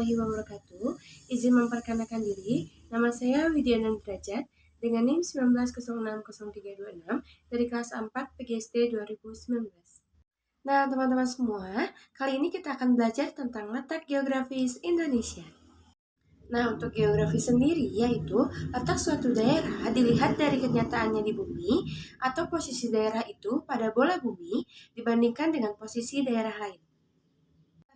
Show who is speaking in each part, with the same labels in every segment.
Speaker 1: warahmatullahi wabarakatuh. Izin memperkenalkan diri, nama saya Widiana Derajat dengan NIM 19060326 dari kelas 4 PGSD 2019. Nah, teman-teman semua, kali ini kita akan belajar tentang letak geografis Indonesia. Nah, untuk geografi sendiri yaitu letak suatu daerah dilihat dari kenyataannya di bumi atau posisi daerah itu pada bola bumi dibandingkan dengan posisi daerah lain.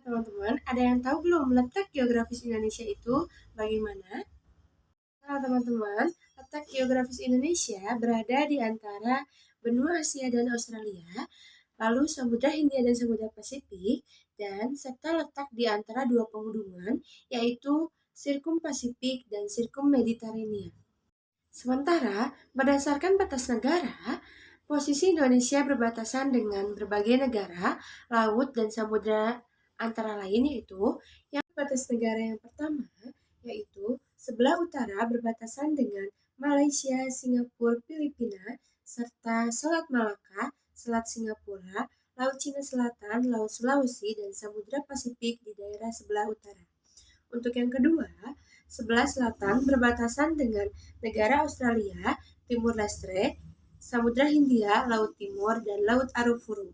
Speaker 1: Teman-teman, ada yang tahu belum letak geografis Indonesia itu bagaimana? Nah, teman-teman, letak geografis Indonesia berada di antara benua Asia dan Australia, lalu Samudra Hindia dan Samudra Pasifik, dan serta letak di antara dua pegunungan, yaitu Sirkum Pasifik dan Sirkum Mediterania. Sementara, berdasarkan batas negara, posisi Indonesia berbatasan dengan berbagai negara, laut, dan samudra antara lain yaitu yang batas negara yang pertama yaitu sebelah utara berbatasan dengan Malaysia, Singapura, Filipina, serta Selat Malaka, Selat Singapura, Laut Cina Selatan, Laut Sulawesi, dan Samudra Pasifik di daerah sebelah utara. Untuk yang kedua, sebelah selatan berbatasan dengan negara Australia, Timur Leste, Samudra Hindia, Laut Timur, dan Laut Arafura.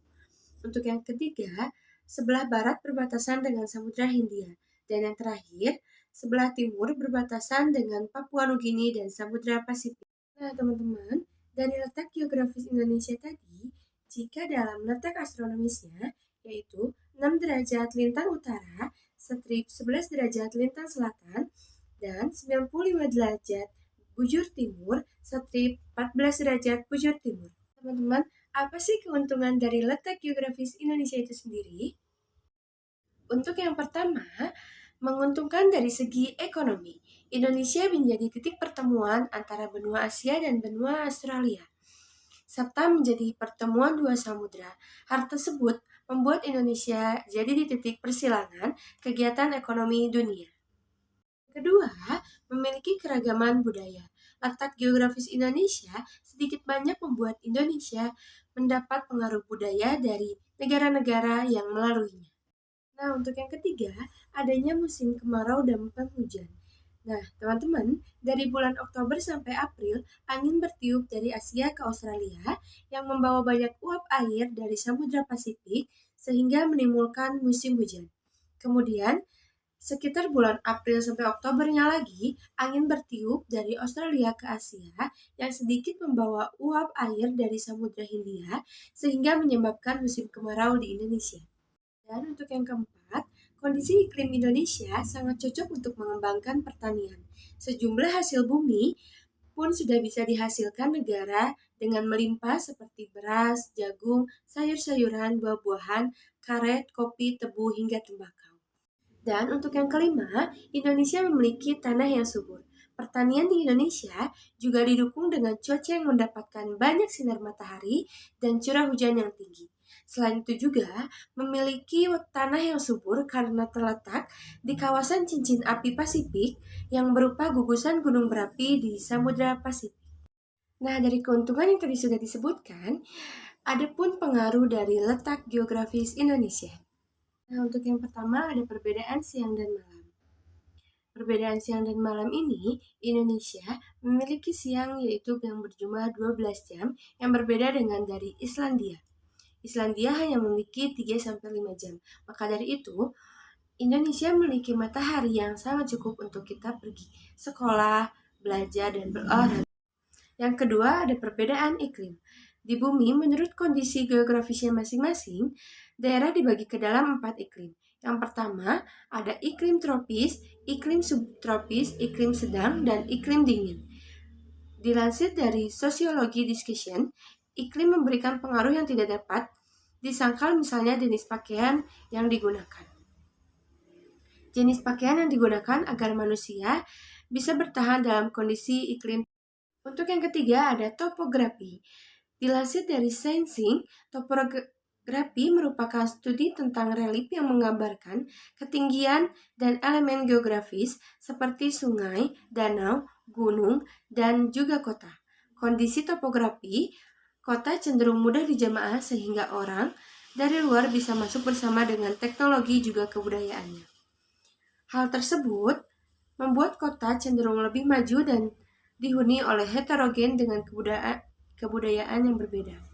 Speaker 1: Untuk yang ketiga, sebelah barat berbatasan dengan Samudra Hindia. Dan yang terakhir, sebelah timur berbatasan dengan Papua Nugini dan Samudra Pasifik. Nah, teman-teman, dari letak geografis Indonesia tadi, jika dalam letak astronomisnya, yaitu 6 derajat lintang utara, strip 11 derajat lintang selatan, dan 95 derajat bujur timur, strip 14 derajat bujur timur. Teman-teman, apa sih keuntungan dari letak geografis Indonesia itu sendiri? Untuk yang pertama, menguntungkan dari segi ekonomi. Indonesia menjadi titik pertemuan antara benua Asia dan benua Australia, serta menjadi pertemuan dua samudra. Hal tersebut membuat Indonesia jadi di titik persilangan kegiatan ekonomi dunia. Kedua, memiliki keragaman budaya. Letak geografis Indonesia sedikit banyak membuat Indonesia mendapat pengaruh budaya dari negara-negara yang melaluinya. Nah, untuk yang ketiga, adanya musim kemarau dan penghujan. Nah, teman-teman, dari bulan Oktober sampai April, angin bertiup dari Asia ke Australia yang membawa banyak uap air dari Samudra Pasifik sehingga menimbulkan musim hujan. Kemudian, sekitar bulan April sampai Oktobernya lagi, angin bertiup dari Australia ke Asia yang sedikit membawa uap air dari Samudra Hindia sehingga menyebabkan musim kemarau di Indonesia. Dan untuk yang keempat, kondisi iklim Indonesia sangat cocok untuk mengembangkan pertanian. Sejumlah hasil bumi pun sudah bisa dihasilkan negara dengan melimpah seperti beras, jagung, sayur-sayuran, buah-buahan, karet, kopi, tebu, hingga tembakau. Dan untuk yang kelima, Indonesia memiliki tanah yang subur. Pertanian di Indonesia juga didukung dengan cuaca yang mendapatkan banyak sinar matahari dan curah hujan yang tinggi. Selain itu juga memiliki tanah yang subur karena terletak di kawasan cincin api Pasifik yang berupa gugusan gunung berapi di Samudra Pasifik. Nah, dari keuntungan yang tadi sudah disebutkan, ada pun pengaruh dari letak geografis Indonesia. Nah, untuk yang pertama ada perbedaan siang dan malam. Perbedaan siang dan malam ini, Indonesia memiliki siang yaitu yang berjumlah 12 jam yang berbeda dengan dari Islandia. Islandia hanya memiliki 3-5 jam. Maka dari itu, Indonesia memiliki matahari yang sangat cukup untuk kita pergi sekolah, belajar, dan berolahraga. Yang kedua ada perbedaan iklim. Di bumi, menurut kondisi geografisnya masing-masing, daerah dibagi ke dalam 4 iklim. Yang pertama, ada iklim tropis, iklim subtropis, iklim sedang, dan iklim dingin. Dilansir dari Sociology Discussion, iklim memberikan pengaruh yang tidak dapat disangkal, misalnya jenis pakaian yang digunakan. Jenis pakaian yang digunakan agar manusia bisa bertahan dalam kondisi iklim. Untuk yang ketiga ada topografi. Dilansir dari Sensing, topografi merupakan studi tentang relief yang menggambarkan ketinggian dan elemen geografis seperti sungai, danau, gunung, dan juga kota. Kondisi topografi, kota cenderung mudah dijamah sehingga orang dari luar bisa masuk bersama dengan teknologi juga kebudayaannya. Hal tersebut membuat kota cenderung lebih maju dan dihuni oleh heterogen dengan kebudayaan yang berbeda.